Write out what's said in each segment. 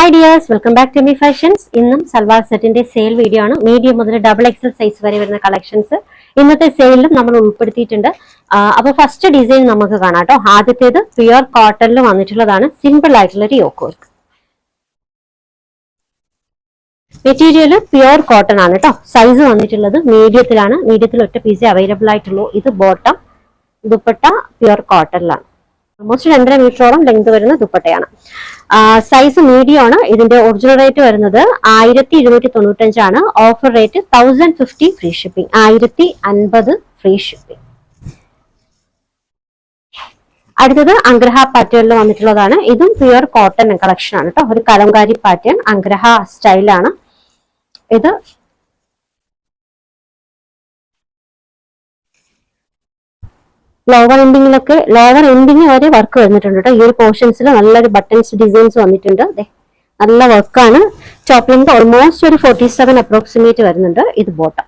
Hi dears, welcome back to Me Fashions. ഇന്നും സൽവാർ സെറ്റിന്റെ sale video ആണ്. മീഡിയം മുതൽ ഡബിൾ എക്സൽ സൈസ് വരെ വരുന്ന കളക്ഷൻസ് ഇന്നത്തെ സെയിലിലും നമ്മൾ ഉൾപ്പെടുത്തിയിട്ടുണ്ട്. അപ്പോൾ ഫസ്റ്റ് ഡിസൈൻ നമുക്ക് കാണാം കേട്ടോ. ആദ്യത്തേത് പ്യുർ കോട്ടണിൽ വന്നിട്ടുള്ളതാണ്. സിമ്പിൾ ആയിട്ടുള്ള ഒരു yoke work. Material pure cotton ആണ് കേട്ടോ. സൈസ് വന്നിട്ടുള്ളത് മീഡിയത്തിലാണ്. മീഡിയത്തിൽ ഒറ്റ പീസേ അവൈലബിൾ ആയിട്ടുള്ളൂ. ഇത് ബോട്ടം, ദുപ്പട്ട പ്യുർ കോട്ടണിലാണ്. ഓൾമോസ്റ്റ് 2.5 മീറ്ററോളം ലെങ്ത് വരുന്ന ദുപ്പട്ടയാണ്. സൈസ് മീഡിയം ആണ്. ഇതിന്റെ ഒറിജിനൽ റേറ്റ് വരുന്നത് 1295 ആണ്. Offer rate 1050 free shipping, 1050 free shipping. അടുത്തത് അംഗ്രഹ പാറ്റേണിൽ വന്നിട്ടുള്ളതാണ്. ഇതും പ്യുർ കോട്ടൺ കളക്ഷൻ ആണ് കേട്ടോ. ഒരു കലംകാരി പാറ്റേൺ അംഗ്രഹ സ്റ്റൈലാണ് ഇത്. ലോവർ എൻഡിങ് വരെ വർക്ക് വന്നിട്ടുണ്ട് കേട്ടോ. ഈ ഒരു പോർഷൻസിൽ നല്ലൊരു ബട്ടൺസ് ഡിസൈൻസ് വന്നിട്ടുണ്ട്. നല്ല വർക്കാണ്. ടോപ്പ് ലെങ്ത് ഓൾമോസ്റ്റ് ഒരു 47 അപ്രോക്സിമേറ്റ് വരുന്നുണ്ട്. ഇത് bottom.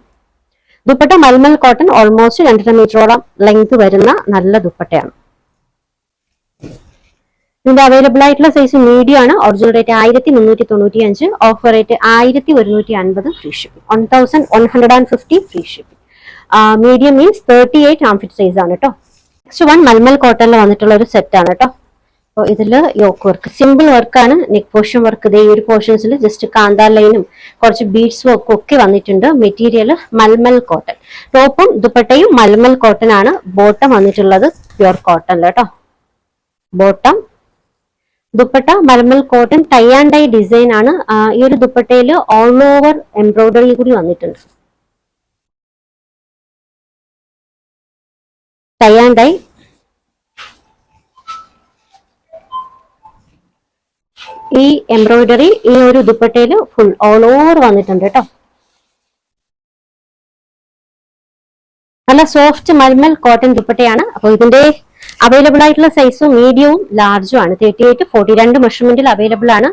Dupatta mulmul cotton, almost 2.5 മീറ്ററോളം ലെങ്ത് വരുന്ന നല്ല ദുപ്പട്ടയാണ്. ഇതിന്റെ അവൈലബിൾ ആയിട്ടുള്ള സൈസ് മീഡിയം ആണ്. Original rate 1395, offer rate 1150 free shipping, 1150 free shipping. Medium means 38 ആംഫിറ്റ് സൈസ് ആണ് കേട്ടോ. നെക്സ്റ്റ് വൺ മൽമൽ കോട്ടണിൽ വന്നിട്ടുള്ള ഒരു സെറ്റ് ആണ് കേട്ടോ. അപ്പോൾ ഇതിൽ യോക്ക് വർക്ക്, സിമ്പിൾ വർക്കാണ്. നെക്ക് പോർഷൻ വർക്ക് ഈ ഒരു പോർഷൻസിൽ ജസ്റ്റ് കാന്താ ലൈനും കുറച്ച് ബീഡ്സ് വർക്കും ഒക്കെ വന്നിട്ടുണ്ട്. Material mulmul cotton. ടോപ്പും ദുപ്പട്ടയും മൽമൽ കോട്ടൺ ആണ്. ബോട്ടം വന്നിട്ടുള്ളത് പ്യുർ കോട്ടൺ കേട്ടോ. Bottom, dupatta mulmul cotton, tie and dye design ആണ്. ഈ ഒരു ദുപ്പട്ടയിൽ ഓൾ ഓവർ എംബ്രോയിഡറി കൂടി വന്നിട്ടുണ്ട്. Tie and dye. ഈ എംബ്രോയിഡറി ഈ ഒരു ദുപ്പട്ടയിൽ ഫുൾ ഓൾ ഓവർ വന്നിട്ടുണ്ട് കേട്ടോ. നല്ല സോഫ്റ്റ് മൽമൽ കോട്ടൺ ദുപ്പട്ടയാണ്. അപ്പോൾ ഇതിന്റെ അവൈലബിൾ ആയിട്ടുള്ള സൈസും മീഡിയവും ലാർജും ആണ്. 38, 42 മെഷർമെന്റിൽ അവൈലബിൾ ആണ്.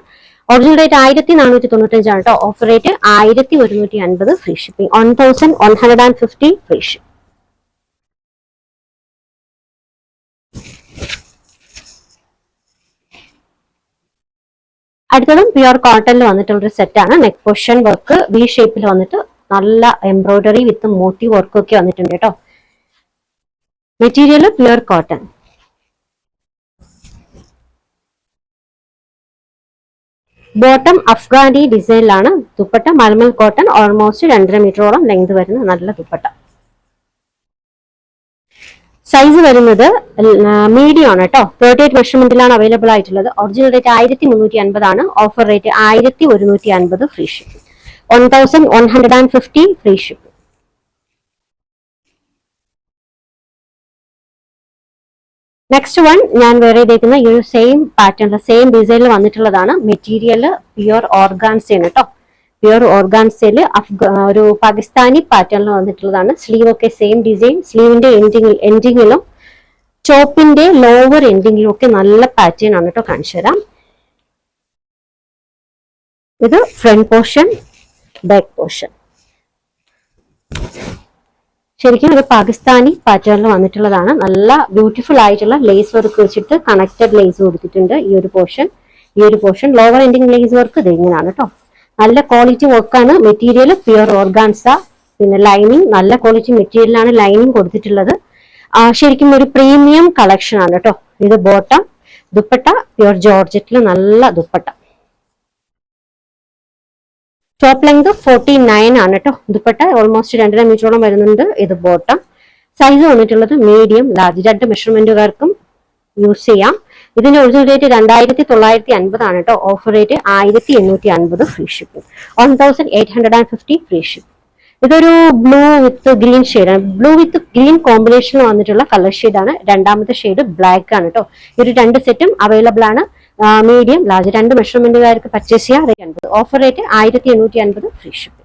ഒറിജിനൽ റേറ്റ് 1495 ആണ് കേട്ടോ. Offer rate 1150 free shipping, 1150 free shipping. അടുത്തതും പ്യുർ കോട്ടണിൽ വന്നിട്ടുള്ള ഒരു സെറ്റാണ്. നെക്ക് പോർഷൻ വർക്ക് വി ഷേപ്പിൽ വന്നിട്ട് നല്ല എംബ്രോയിഡറി വിത്ത് മോട്ടീവ് വർക്കും ഒക്കെ വന്നിട്ടുണ്ട് കേട്ടോ. Material pure cotton. Bottom Afghani ഡിസൈനിലാണ്. ദുപ്പട്ട മൽമൽ കോട്ടൺ, ഓൾമോസ്റ്റ് 2.5 മീറ്ററോളം ലെങ്ത് വരുന്ന നല്ല ദുപ്പട്ട. സൈസ് വരുന്നത് മീഡിയം ആണ് കേട്ടോ. 38 മെഷർമെന്റിലാണ് അവൈലബിൾ ആയിട്ടുള്ളത്. ഒറിജിനൽ റേറ്റ് 1350 ആണ്. Offer rate 1150 free shipping, 1150 free shipping. Next one ഞാൻ വേറെ ചെയ്തേക്കുന്ന ഈ ഒരു സെയിം പാറ്റേണിൽ സെയിം ഡിസൈനിൽ വന്നിട്ടുള്ളതാണ്. മെറ്റീരിയൽ പ്യുർ ഓർഗാൻസയാണ് കേട്ടോ. പ്യുർ ഓർഗാൻസയിൽ ഒരു പാകിസ്ഥാനി പാറ്റേണിൽ വന്നിട്ടുള്ളതാണ്. സ്ലീവ് ഒക്കെ സെയിം ഡിസൈൻ. സ്ലീവിന്റെ എൻഡിങ്ങിലും ടോപ്പിന്റെ ലോവർ എൻഡിങ്ങിലും ഒക്കെ നല്ല പാറ്റേൺ ആണ് കേട്ടോ. കാണിച്ചു തരാം. ഇത് ഫ്രണ്ട് പോർഷൻ, ബാക്ക് പോർഷൻ. ശരിക്കും ഒരു പാകിസ്ഥാനി പാറ്റേണിൽ വന്നിട്ടുള്ളതാണ്. നല്ല ബ്യൂട്ടിഫുൾ ആയിട്ടുള്ള ലേസ് വർക്ക് വെച്ചിട്ട് കണക്റ്റഡ് ലേസ് കൊടുത്തിട്ടുണ്ട്. ഈ ഒരു portion lower ending lace work ഇത് ഇങ്ങനെയാണ് കേട്ടോ. നല്ല ക്വാളിറ്റി വർക്കാണ്. Material pure organza. പിന്നെ ലൈനിങ് നല്ല ക്വാളിറ്റി മെറ്റീരിയലാണ് ലൈനിങ് കൊടുത്തിട്ടുള്ളത്. ശരിക്കും ഒരു പ്രീമിയം കളക്ഷൻ ആണ് കേട്ടോ. ഇത് ബോട്ടം, ദുപ്പട്ട പ്യുർ ജോർജറ്റിൽ നല്ല ദുപ്പട്ട. ടോപ്പ് ലെങ്ത് 49 ആണ് കേട്ടോ. ദുപ്പട്ട ഓൾമോസ്റ്റ് 2.5 മീറ്ററോളം വരുന്നുണ്ട്. ഇത് ബോട്ടം. സൈസ് വന്നിട്ടുള്ളത് മീഡിയം ലാർജ്. 2 മെഷർമെന്റുകാർക്കും യൂസ് ചെയ്യാം. ഇതിന്റെ ഒറിജിനൽ റേറ്റ് 2950 ആണ് കേട്ടോ. Offer rate 1850 free shipping, 1850 free shipping. ഇതൊരു ബ്ലൂ വിത്ത് ഗ്രീൻ ഷെയ്ഡാണ്. ബ്ലൂ വിത്ത് ഗ്രീൻ കോമ്പിനേഷനിൽ വന്നിട്ടുള്ള കളർ ഷെയ്ഡാണ്. രണ്ടാമത്തെ ഷെയ്ഡ് ബ്ലാക്ക് ആണ് കേട്ടോ. ഈ ഒരു 2 സെറ്റും അവൈലബിൾ ആണ്. മീഡിയം ലാർജ് 2 മെഷർമെന്റുകാർക്ക് പർച്ചേസ് ചെയ്യാം. 50. Offer rate 1850 free shipping.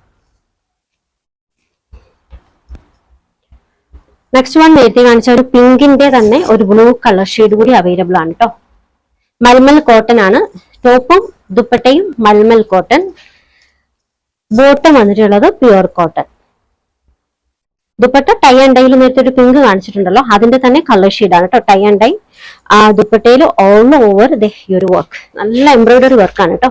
Next one നേരത്തെ കാണിച്ച ഒരു പിങ്കിന്റെ തന്നെ ഒരു ബ്ലൂ കളർ ഷെയ്ഡ് കൂടി അവൈലബിൾ ആണ് കേട്ടോ. മൽമൽ കോട്ടൺ ആണ്. ടോപ്പും ദുപ്പട്ടയും മൽമൽ കോട്ടൺ. ബോട്ടം വന്നിട്ടുള്ളത് pure cotton. Dupatta tie and ഡൈയിൽ നേരത്തെ ഒരു പിങ്ക് കാണിച്ചിട്ടുണ്ടല്ലോ, അതിന്റെ തന്നെ കളർ ഷെയ്ഡാണ് കേട്ടോ. Tie and dye. ദുപ്പട്ടയിൽ ഓൾ ഓവർ ഈ ഒരു വർക്ക്, നല്ല എംബ്രോയിഡറി വർക്കാണ് കേട്ടോ.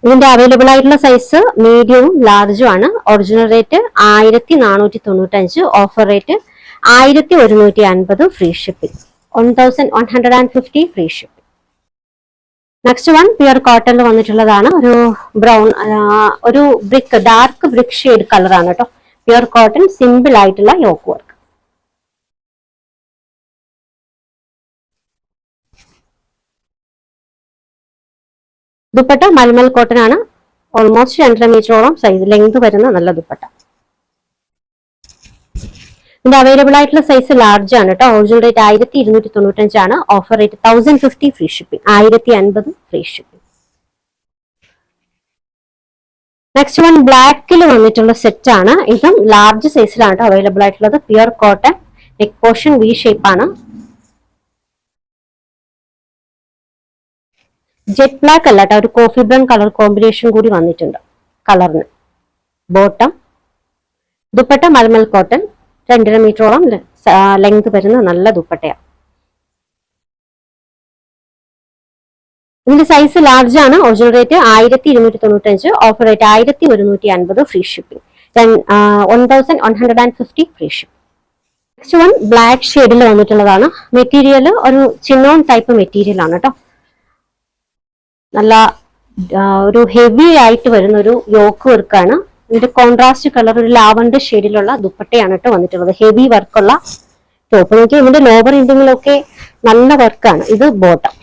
ഇതിന്റെ അവൈലബിൾ ആയിട്ടുള്ള സൈസ് മീഡിയവും ലാർജും ആണ്. Original rate 1495, offer rate 1150, free shipping 1150 free shipping. Next one pure കോട്ടണിൽ വന്നിട്ടുള്ളതാണ്. ഒരു ബ്രൗൺ, ഒരു ബ്രിക്ക്, ഡാർക്ക് ബ്രിക്ക് ഷെയ്ഡ് കളറാണ് കേട്ടോ. പ്യുർ കോട്ടൺ, സിമ്പിൾ ആയിട്ടുള്ള yoke work. Dupatta mulmul cotton ആണ്. ഓൾമോസ്റ്റ് 2.5 മീറ്ററോളം സൈസ് ലെങ്ത് വരുന്ന നല്ല ദുപ്പട്ട. ഇതിന്റെ അവൈലബിൾ ആയിട്ടുള്ള സൈസ് ലാർജ് ആണ് കേട്ടോ. ഒറിജിനൽ റേറ്റ് 1295 ആണ്. Offer rate 1050, free shipping 1050 free shipping. Next one ബ്ലാക്കിൽ വന്നിട്ടുള്ള സെറ്റ് ആണ്. ഇതും ലാർജ് സൈസിലാണ് കേട്ടോ അവൈലബിൾ ആയിട്ടുള്ളത്. Pure cotton, neck portion V shape ആണ്. ജെറ്റ് ബ്ലാക്ക് അല്ല കേട്ടോ, ഒരു കോഫി ബ്രൗൺ കളർ കോമ്പിനേഷൻ കൂടി വന്നിട്ടുണ്ട് കളറിന്. ബോട്ടം, ദുപ്പട്ട മൽമൽ കോട്ടൺ, 2.5 മീറ്ററോളം ലെങ്ത് വരുന്ന നല്ല ദുപ്പട്ടയാണ്. ഇതിന്റെ സൈസ് ലാർജ് ആണ്. Original rate 1295, offer rate 1150, free shipping 1150 free shipping. Next one black ഷെയ്ഡിൽ വന്നിട്ടുള്ളതാണ്. മെറ്റീരിയൽ ഒരു ചിന്നോൺ ടൈപ്പ് മെറ്റീരിയൽ ആണ് കേട്ടോ. നല്ല ഒരു ഹെവി ആയിട്ട് വരുന്ന ഒരു യോക്ക് വർക്കാണ്. ഇതിന്റെ കോൺട്രാസ്റ്റ് കളർ ഒരു ലാവൻഡർ ഷെയ്ഡിലുള്ള ദുപ്പട്ടയാണ് കേട്ടോ വന്നിട്ടുള്ളത്. ഹെവി വർക്കുള്ള ടോപ്പ്. നോക്കി ഇതിന്റെ ലോവർ എൻഡിങ്ങിലൊക്കെ നല്ല വർക്കാണ്. ഇത് ബോട്ടം.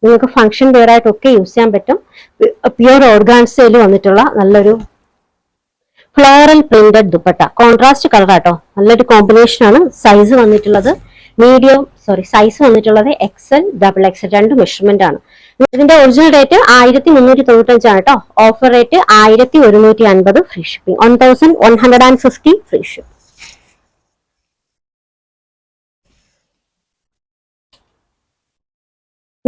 നിങ്ങൾക്ക് ഫംഗ്ഷൻ വെയർ ആയിട്ടൊക്കെ യൂസ് ചെയ്യാൻ പറ്റും. പ്യുർ ഓർഗാൻസയിൽ വന്നിട്ടുള്ള നല്ലൊരു floral printed dupatta. Contrast colour ആട്ടോ. നല്ലൊരു കോമ്പിനേഷൻ ആണ്. സൈസ് വന്നിട്ടുള്ളത് സൈസ് വന്നിട്ടുള്ളത് XL, XXL, 2 മെഷർമെന്റ് ആണ്. ഇതിന്റെ ഒറിജിനൽ റേറ്റ് 1395 ആണ് കേട്ടോ. Offer rate 1150, free shipping 1150 free shipping.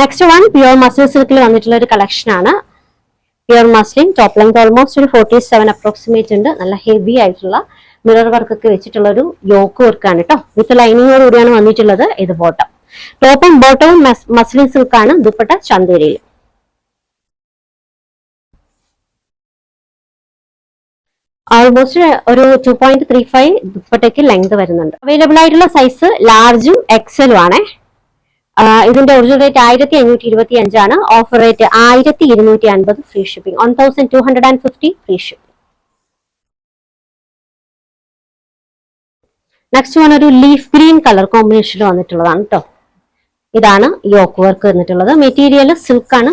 Next one pure muslin സിൽക്കിൽ വന്നിട്ടുള്ള ഒരു കളക്ഷൻ ആണ്. Pure muslin, top length almost ഒരു 47 അപ്രോക്സിമേറ്റ് ഉണ്ട്. നല്ല ഹെവി ആയിട്ടുള്ള മിറർ വർക്ക് ഒക്കെ വെച്ചിട്ടുള്ള ഒരു യോക്ക് വർക്കാണ് കേട്ടോ. വിത്ത് ലൈനിങ്ങോട് കൂടിയാണ് വന്നിട്ടുള്ളത്. ഇത് ബോട്ടം. ടോപ്പും ബോട്ടവും മസ്ലിൻ സിൽക്ക് ആണ്. ദുപ്പട്ട ചന്തേരിയിൽ. ഓൾമോസ്റ്റ് ഒരു 2.35 ദുപ്പട്ടയ്ക്ക് ലെങ്ത് വരുന്നുണ്ട്. അവൈലബിൾ ആയിട്ടുള്ള സൈസ് ലാർജും XL ആണ്. ഇതിന്റെ ഒറിജിനൽ റേറ്റ് 1525 ആണ്. Offer rate 1250, free shipping 1250 free shipping. Next one ഒരു ലീഫ് ഗ്രീൻ കളർ കോമ്പിനേഷനിൽ വന്നിട്ടുള്ളതാണ് കേട്ടോ. ഇതാണ് യോക്ക് വർക്ക് വന്നിട്ടുള്ളത്. മെറ്റീരിയൽ സിൽക്ക് ആണ്.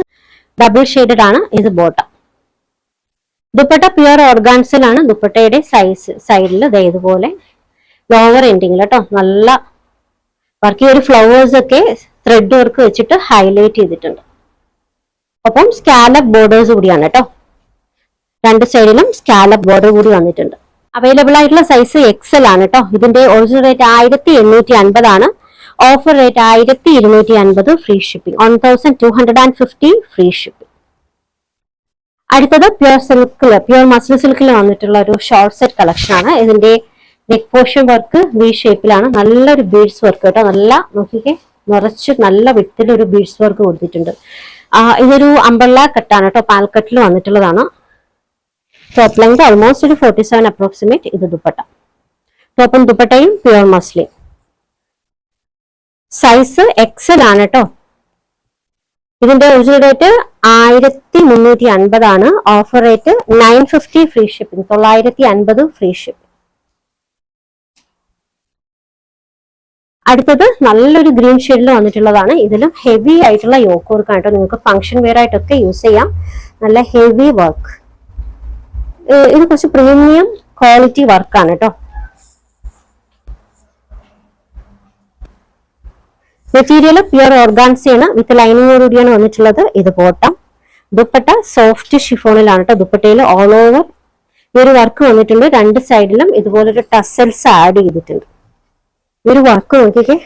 ഡബിൾ ഷെയ്ഡഡ് ആണ്. ഇത് ബോട്ടം. ദുപ്പട്ട പ്യുർ ഓർഗാൻസിലാണ്. ദുപ്പട്ടയുടെ സൈഡിൽ ഇതുപോലെ ലോവർ എൻഡിങ്ങിൽ കേട്ടോ നല്ല വർക്ക്. ഈ ഒരു ഫ്ലവേഴ്സ് ഒക്കെ ത്രെഡ് വർക്ക് വെച്ചിട്ട് ഹൈലൈറ്റ് ചെയ്തിട്ടുണ്ട്. ഒപ്പം സ്കാലപ്പ് ബോർഡേഴ്സ് കൂടിയാണ് കേട്ടോ. 2 സൈഡിലും സ്കാലപ്പ് ബോർഡർ കൂടി വന്നിട്ടുണ്ട്. അവൈലബിൾ ആയിട്ടുള്ള സൈസ് XL ആണ് കേട്ടോ. ഇതിന്റെ ഒറിജിനൽ റേറ്റ് 1850 ആണ്. Offer rate 1250, free shipping 1250 free shipping. അടുത്തത് പ്യുർ മസ്ലിൻ സിൽക്കിൽ വന്നിട്ടുള്ള ഒരു ഷോർട്ട് സെറ്റ് കളക്ഷൻ ആണ്. ഇതിന്റെ നെക്ക് പോർഷൻ വർക്ക് വി ഷേപ്പിലാണ്. നല്ലൊരു ബീഡ്സ് വർക്ക് കേട്ടോ. നല്ല നോക്കിക്കേ, നിറച്ച് നല്ല വിത്തിൽ ഒരു ബീഡ്സ് വർക്ക് കൊടുത്തിട്ടുണ്ട്. ഇതൊരു അംബ്രല്ല കട്ടാണ് കേട്ടോ. പാൽക്കട്ടിൽ വന്നിട്ടുള്ളതാണ്. ടോപ്പ് ലെങ്ത് ഓൾമോസ്റ്റ് ഒരു 47 അപ്രോക്സിമേറ്റ്. ഇത് ദുപ്പട്ട. ടോപ്പും ദുപ്പട്ടയും പ്യുർ മസ്ലിൻ. സൈസ് XL ആണ് കേട്ടോ. ഇതിന്റെ ഒറിജിനൽ റേറ്റ് 1350 ആണ്. Offer rate 950, free shipping 950 free shipping. അടുത്തത് നല്ലൊരു ഗ്രീൻ ഷെയ്ഡിൽ വന്നിട്ടുള്ളതാണ്. ഇതിലും ഹെവി ആയിട്ടുള്ള യോക്ക് വർക്ക് ആണ് കേട്ടോ. നിങ്ങൾക്ക് ഫംഗ്ഷൻ വെയർ ആയിട്ടൊക്കെ യൂസ് ചെയ്യാം. നല്ല ഹെവി വർക്ക്. ഇത് കുറച്ച് പ്രീമിയം ക്വാളിറ്റി വർക്കാണ് കേട്ടോ. Material pure ഓർഗാൻസിയാണ്. വിത്ത് ലൈനിങ്ങോട് കൂടിയാണ് വന്നിട്ടുള്ളത്. ഇത് ബോട്ടം. ദുപ്പട്ട സോഫ്റ്റ് ഷിഫോണിലാണ് കേട്ടോ. ദുപ്പട്ടയിൽ ഓൾ ഓവർ ഈ ഒരു വർക്ക് വന്നിട്ടുണ്ട്. 2 സൈഡിലും ഇതുപോലൊരു ടസൽസ് ആഡ് ചെയ്തിട്ടുണ്ട്. ഈ ഒരു വർക്ക് നോക്കിക്കേ,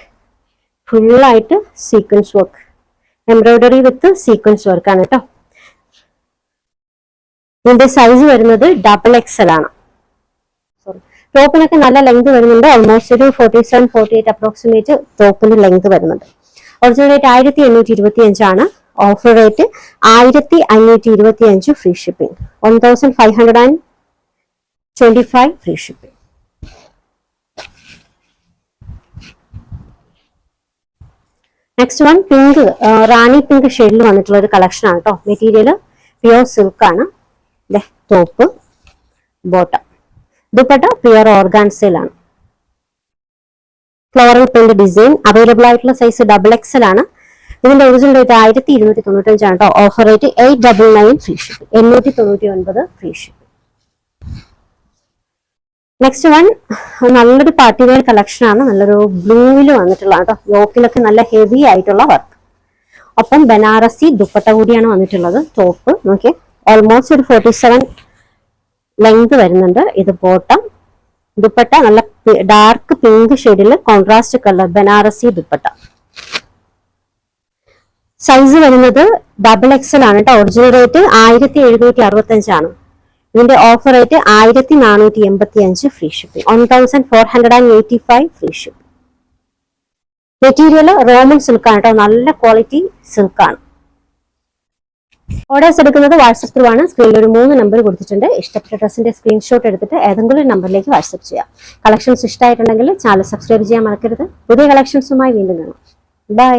ഫുള്ളായിട്ട് സീക്വൻസ് വർക്ക്, എംബ്രോയിഡറി വിത്ത് സീക്വൻസ് വർക്കാണ് കേട്ടോ. ഇതിന്റെ സൈസ് വരുന്നത് XXL ആണ്. ടോപ്പിനൊക്കെ നല്ല ലെങ്ത് വരുന്നുണ്ട്. ഓൾമോസ്റ്റ് ഒരു 47-48 അപ്രോക്സിമേറ്റ് ടോപ്പിന് ലെങ്ത് വരുന്നുണ്ട്. ഒറിജിനൽ റേറ്റ് 1825 ആണ്. Offer rate 1525 free shipping, 1525 free shipping. Next one pink, rani pink ഷെയ്ഡിൽ വന്നിട്ടുള്ള ഒരു കളക്ഷൻ ആണ് കേട്ടോ. മെറ്റീരിയൽ പ്യുവർ സിൽക്ക് ആണ്. ടോപ്പ്, ബോട്ടം, ദുപ്പട്ട പ്യുവർ ഓർഗാൻസയിലാണ്. Floral print design. അവൈലബിൾ ആയിട്ടുള്ള സൈസ് XXL ആണ്. ഇതിന്റെ ഒറിജിനൽ റേറ്റ് 1295 ആണ് കേട്ടോ. Offer rate 899 free shipping, 899 free shipping. Next one നല്ലൊരു പാർട്ടി വെയർ കളക്ഷൻ ആണ്. നല്ലൊരു ബ്ലൂവിൽ വന്നിട്ടുള്ള കേട്ടോ. യോക്കിലൊക്കെ നല്ല ഹെവി ആയിട്ടുള്ള വർക്ക്. ഒപ്പം ബനാറസി ദുപ്പട്ട കൂടിയാണ് വന്നിട്ടുള്ളത്. ടോപ്പ് നോക്കിയേ, ഓൾമോസ്റ്റ് ഒരു 47 ലെങ്ത് വരുന്നുണ്ട്. ഇത് ബോട്ടം, ദുപ്പട്ട നല്ല ഡാർക്ക് പിങ്ക് ഷെയ്ഡിൽ contrast colour Banarasi dupatta. Size വരുന്നത് XXL ആണ് കേട്ടോ. ഒറിജിനൽ റേറ്റ് 1765 ആണ്. ഇതിന്റെ offer rate 1485 free shipping, 1485 free shipping. Material Roman silk ആണ് കേട്ടോ. നല്ല ക്വാളിറ്റി സിൽക്ക് ആണ്. ഓർഡേഴ്സ് എടുക്കുന്നത് വാട്സപ്പ് ത്രൂ ആണ്. സ്ക്രീനിൽ ഒരു 3 നമ്പർ കൊടുത്തിട്ടുണ്ട്. ഇഷ്ടപ്പെട്ട ഡ്രസ്സിന്റെ സ്ക്രീൻഷോട്ട് എടുത്തിട്ട് ഏതെങ്കിലും ഒരു നമ്പറിലേക്ക് വാട്സപ്പ് ചെയ്യാം. കളക്ഷൻസ് ഇഷ്ടമായിട്ടുണ്ടെങ്കിൽ ചാനൽ സബ്സ്ക്രൈബ് ചെയ്യാൻ മറക്കരുത്. പുതിയ കളക്ഷൻസുമായി വീണ്ടും കാണാം. ബൈ.